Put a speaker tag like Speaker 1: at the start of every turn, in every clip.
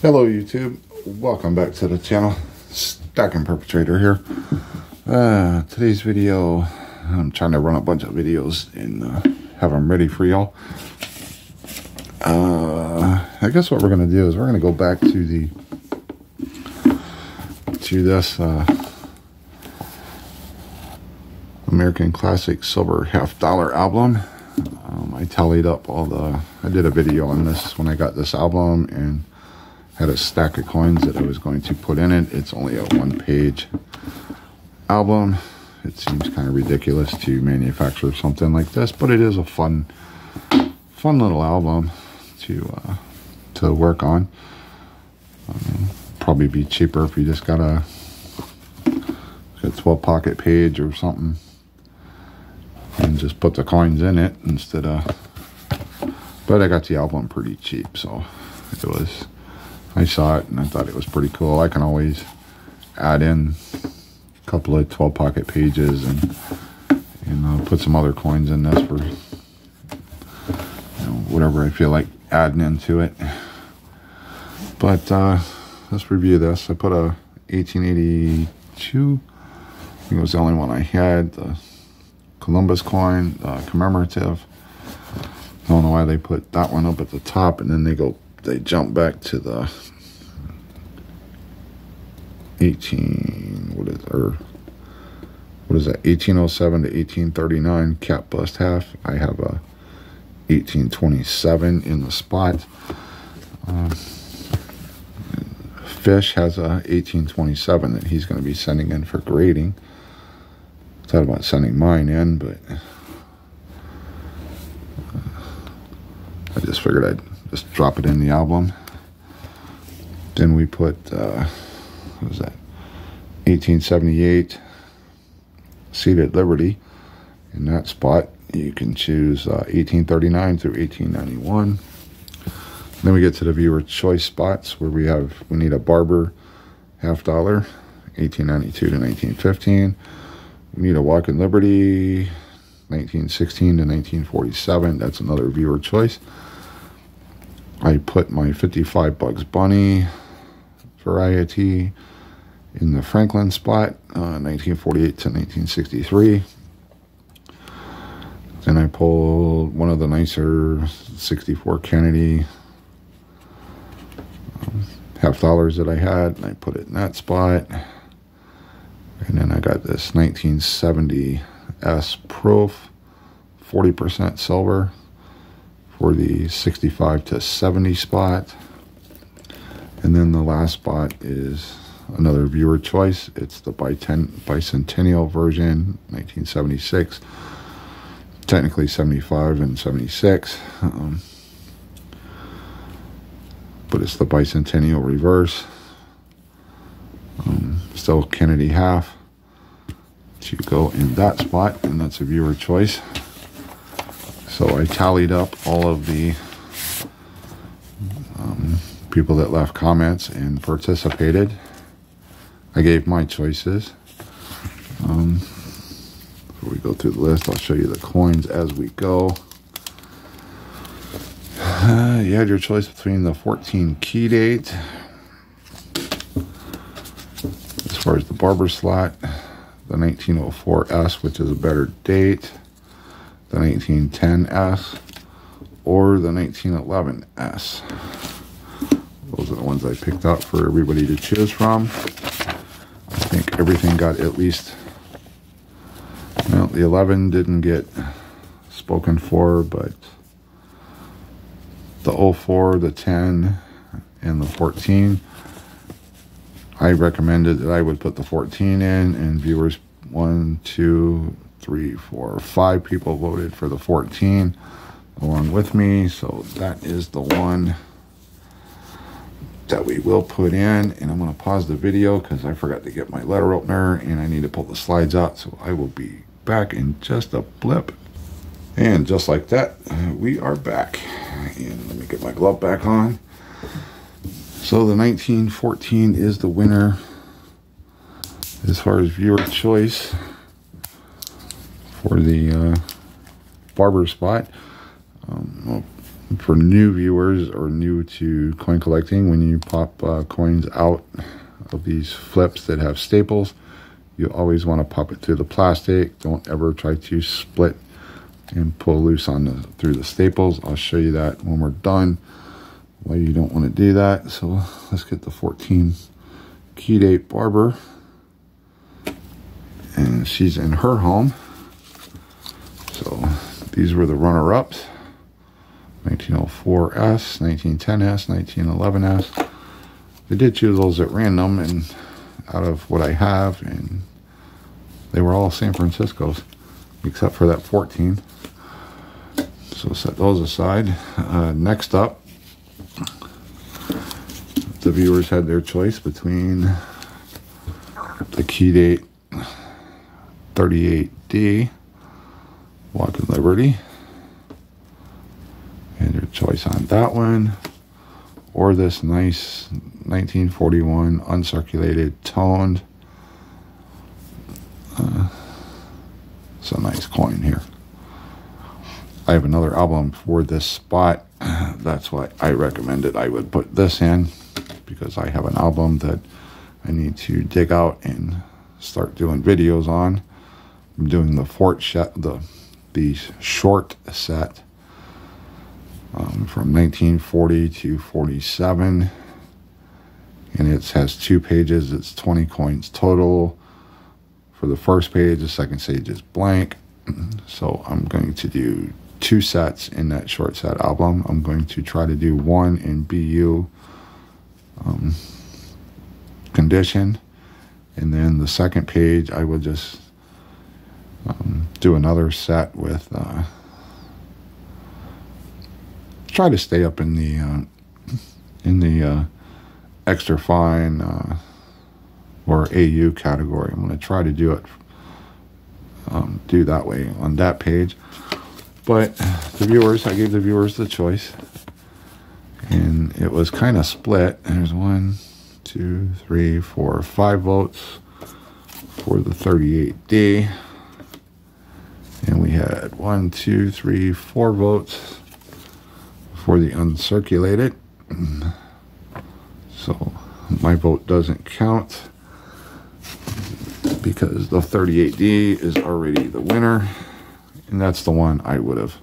Speaker 1: Hello YouTube, welcome back to the channel. Stacking Perpetrator here. Today's video, I'm trying to run a bunch of videos and have them ready for y'all. I guess what we're going to do is we're going to go back to this American Classic Silver $50 album. I tallied up I did a video on this when I got this album and had a stack of coins that I was going to put in it. It's only a one-page album. It seems kind of ridiculous to manufacture something like this, but it is a fun little album to work on. Probably be cheaper if you just got a 12 pocket page or something and just put the coins in it instead of. But I got the album pretty cheap, so I saw it and I thought it was pretty cool. I can always add in a couple of 12 pocket pages and put some other coins in this for whatever I feel like adding into it. But let's review this. I put a 1882. I think it was the only one I had. The Columbus coin, commemorative. I don't know why they put that one up at the top and then they jump back to the 1807 to 1839 cap bust half. I have a 1827 in the spot. Fish has a 1827 that he's going to be sending in for grading. I thought about sending mine in, but I just figured I'd just drop it in the album. Then we put what was that, 1878 Seated Liberty in that spot. You can choose 1839 through 1891. Then we get to the viewer choice spots where we need a Barber $50, 1892 to 1915. We need a Walk in Liberty 1916 to 1947. That's another viewer choice. I put my 55 Bugs Bunny variety in the Franklin spot, 1948 to 1963. Then I pulled one of the nicer 64 Kennedy $50 that I had, and I put it in that spot. And then I got this 1970 S Proof 40% silver for the 65 to 70 spot. And then the last spot is another viewer choice. It's the bicentennial version, 1976. Technically 75 and 76. But it's the bicentennial reverse. Still Kennedy half to go in that spot, and that's a viewer choice. So I tallied up all of the people that left comments and participated. I gave my choices. Before we go through the list, I'll show you the coins as we go. You had your choice between the 14 key date, as far as the Barber slot, the 1904 S, which is a better date, the 1910 S, or the 1911 S. Those are the ones I picked out for everybody to choose from. I think everything got at least, well, the 11 didn't get spoken for, but the 04, the 10, and the 14, I recommended that I would put the 14 in, and viewers 1, 2, 3, 4, 5 people voted for the 14 along with me, so that is the one that we will put in. And I'm going to pause the video because I forgot to get my letter opener and I need to pull the slides out, so I will be back in just a blip. And just like that, we are back. And let me get my glove back on. So the 1914 is the winner as far as viewer choice for the Barber spot. For new viewers or new to coin collecting, when you pop coins out of these flips that have staples, you always want to pop it through the plastic. Don't ever try to split and pull loose on through the staples. I'll show you that when we're done, why you don't want to do that. So let's get the 14 key date Barber, and she's in her home. So these were the runner-ups: 1904S, 1910S, 1911S. They did choose those at random and out of what I have, and they were all San Francisco's except for that 14. So set those aside. Next up, the viewers had their choice between the key date 38D Walk in Liberty, and their choice on that one, or this nice 1941 uncirculated toned. It's a nice coin here. I have another album for this spot. That's why I recommended I would put this in, because I have an album that I need to dig out and start doing videos on. I'm doing the the short set from 1940 to 47, and it has 2 pages. It's 20 coins total for the first page. The second page is blank. So I'm going to do 2 sets in that short set album. I'm going to try to do one in BU condition, and then the second page I will just do another set with try to stay up in the extra fine or AU category. I'm going to try to do it do that way on that page. But the viewers, I gave the viewers the choice, and it was kind of split. There's 1, 2, 3, 4, 5 votes for the 38D, and we had 1, 2, 3, 4 votes for the uncirculated. So my vote doesn't count because the 38D is already the winner, and that's the one I would have,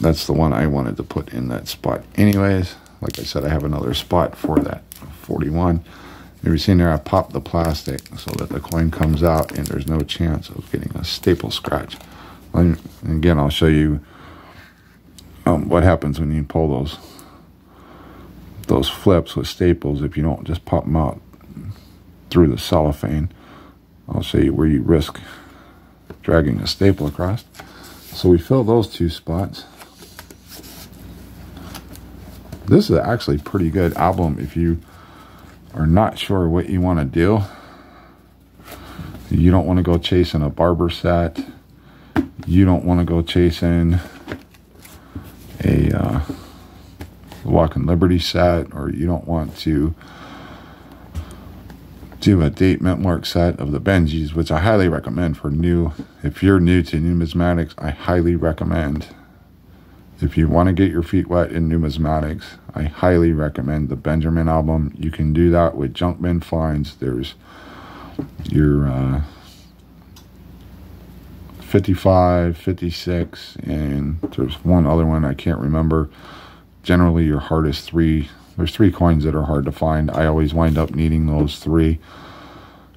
Speaker 1: that's the one I wanted to put in that spot anyways. Like I said, I have another spot for that 41. You've seen there, I popped the plastic so that the coin comes out and there's no chance of getting a staple scratch. And again, I'll show you what happens when you pull those flips with staples if you don't just pop them out through the cellophane. I'll show you where you risk dragging a staple across. So we fill those 2 spots. This is actually a pretty good album if you are not sure what you want to do. You don't want to go chasing a Barber set. You don't want to go chasing a Walk in Liberty set, or you don't want to do a date mint mark set of the Benjis, which I highly recommend for new. If you're new to numismatics, I highly recommend. If you want to get your feet wet in numismatics, I highly recommend the Benjamin album. You can do that with junk bin finds. There's your 55, 56, and there's one other one I can't remember. Generally, your hardest 3. There's 3 coins that are hard to find. I always wind up needing those 3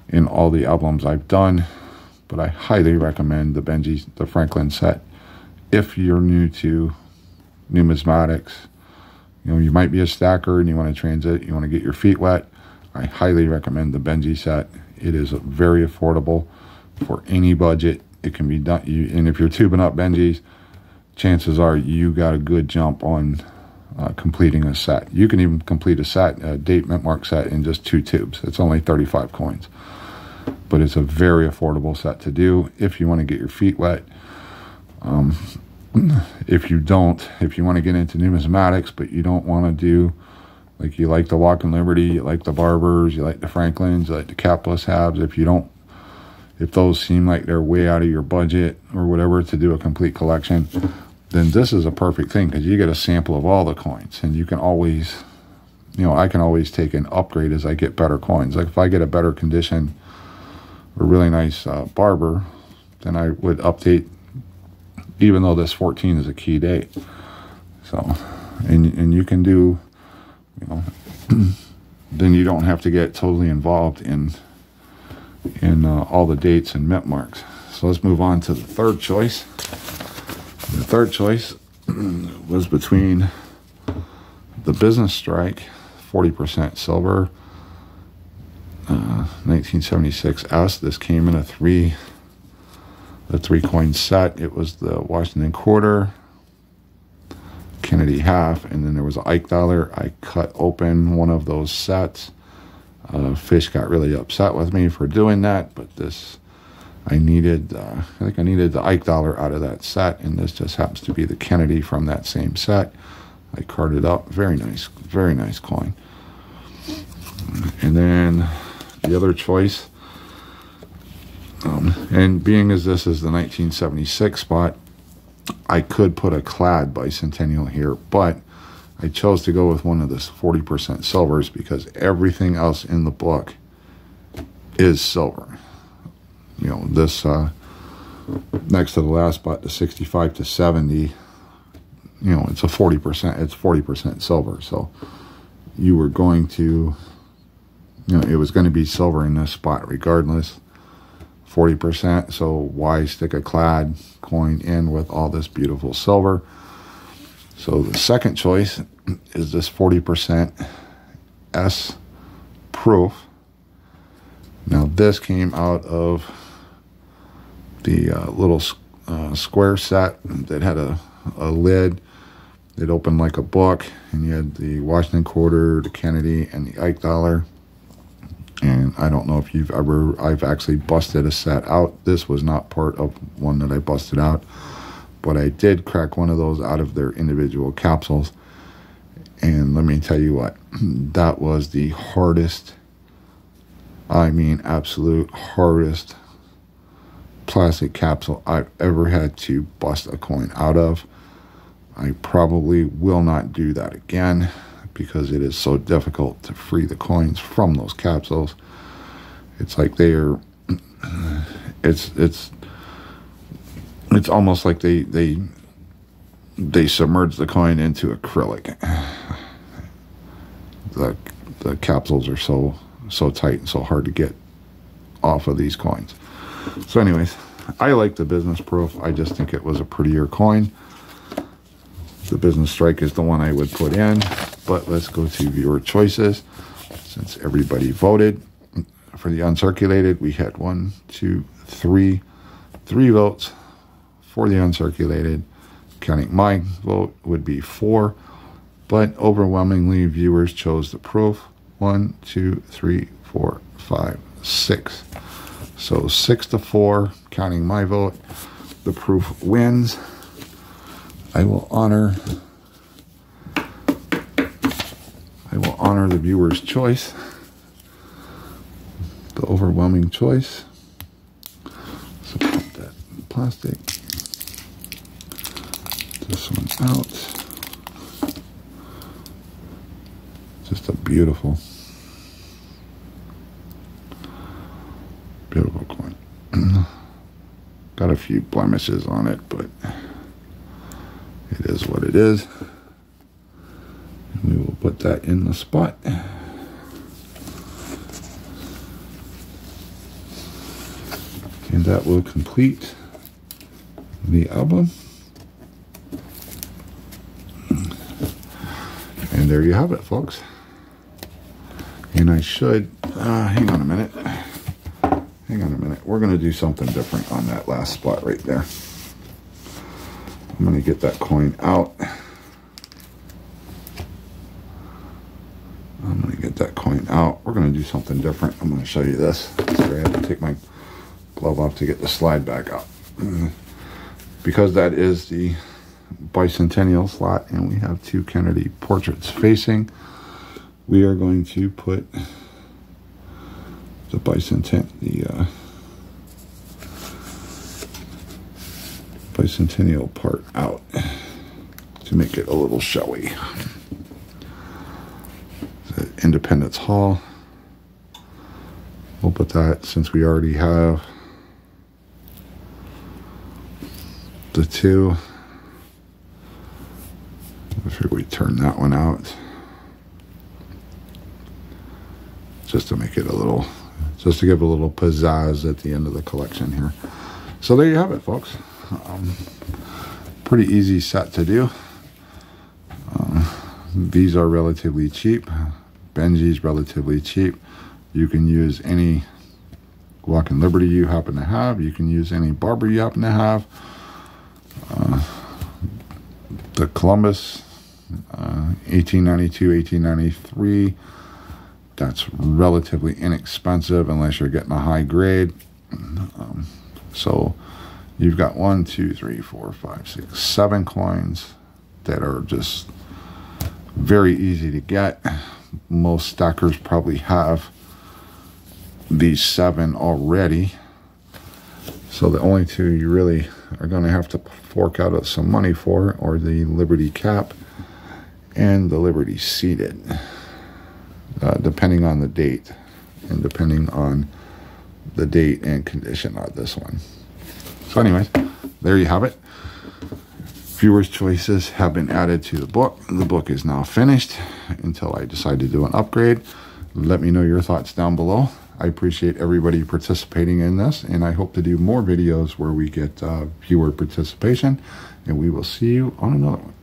Speaker 1: in all the albums I've done. But I highly recommend the Benji, the Franklin set. If you're new to numismatics, you know, you might be a stacker and you want to transit, you want to get your feet wet, I highly recommend the Benji set. It is very affordable for any budget. It can be done. And if you're tubing up Benjis, chances are you got a good jump on completing a set. You can even complete a set, a date mint mark set, in just 2 tubes. It's only 35 coins. But it's a very affordable set to do if you want to get your feet wet. If you want to get into numismatics, but you don't want to do, like, you like the Walk in Liberty, you like the Barbers, you like the Franklins, you like the capless halves, if those seem like they're way out of your budget or whatever to do a complete collection, then this is a perfect thing, because you get a sample of all the coins, and you can always, you know, I can always take an upgrade as I get better coins. Like if I get a better condition, a really nice barber, then I would update, even though this 14 is a key date. So, and you can do, you know, then you don't have to get totally involved in all the dates and mint marks. So let's move on to the third choice. The third choice was between the Business Strike 40% silver 1976S. This came in a three coin set. It was the Washington quarter, Kennedy half, and then there was an Ike dollar. I cut open one of those sets. Fish got really upset with me for doing that, but this, I needed, I think I needed the Ike dollar out of that set, and this just happens to be the Kennedy from that same set. I carved it up. Very nice coin. And then the other choice, and being as this is the 1976 spot, I could put a clad bicentennial here, but I chose to go with one of the 40% silvers because everything else in the book is silver. You know, this next to the last spot, the 65 to 70, you know, it's a 40%, it's 40% silver. So you were going to, you know, it was going to be silver in this spot regardless, 40%. So why stick a clad coin in with all this beautiful silver? So the second choice is this 40% S proof. Now this came out of the little square set that had a lid that opened like a book, and you had the Washington quarter, the Kennedy, and the Ike dollar. And I don't know if I've actually busted a set out. This was not part of one that I busted out, but I did crack one of those out of their individual capsules. And let me tell you what, that was the hardest, I mean absolute hardest plastic capsule I've ever had to bust a coin out of. I probably will not do that again because it is so difficult to free the coins from those capsules. It's like they are, it's almost like they submerge the coin into acrylic. The capsules are so tight and so hard to get off of these coins. So anyways, I like the Business Proof. I just think it was a prettier coin. The Business Strike is the one I would put in, but let's go to viewer choices. Since everybody voted for the uncirculated, we had 1, 2, 3 votes for the uncirculated. Counting my vote would be 4, but overwhelmingly viewers chose the proof. 1, 2, 3, 4, 5, 6. So 6 to 4, counting my vote, the proof wins. I will honor the viewer's choice, the overwhelming choice. So put that in plastic. This one out. Just a beautiful coin. Got a few blemishes on it, but it is what it is. And we will put that in the spot. And that will complete the album. And there you have it, folks. And I should, hang on a minute. We're going to do something different on that last spot right there. I'm going to get that coin out. We're going to do something different. I'm going to show you this. Sorry, I had to take my glove off to get the slide back out. Because that is the bicentennial slot and we have 2 Kennedy portraits facing, we are going to put the bicentennial part out to make it a little showy. The Independence Hall. We'll put that, since we already have the two. I figure we turn that one out just to make it a little, just to give a little pizzazz at the end of the collection here. So there you have it, folks. Pretty easy set to do. These are relatively cheap. Benji's relatively cheap. You can use any Glock and Liberty you happen to have. You can use any Barber you happen to have. The Columbus, 1892, 1893. That's relatively inexpensive unless you're getting a high grade. So you've got 1, 2, 3, 4, 5, 6, 7 coins that are just very easy to get. Most stackers probably have these 7 already. So the only two you really are going to have to fork out some money for are the Liberty Cap and the Liberty Seated, depending on the date and depending on the date and condition of this one. So anyways, there you have it. Viewers' choices have been added to the book. The book is now finished until I decide to do an upgrade. Let me know your thoughts down below. I appreciate everybody participating in this, and I hope to do more videos where we get viewer participation, and we will see you on another one.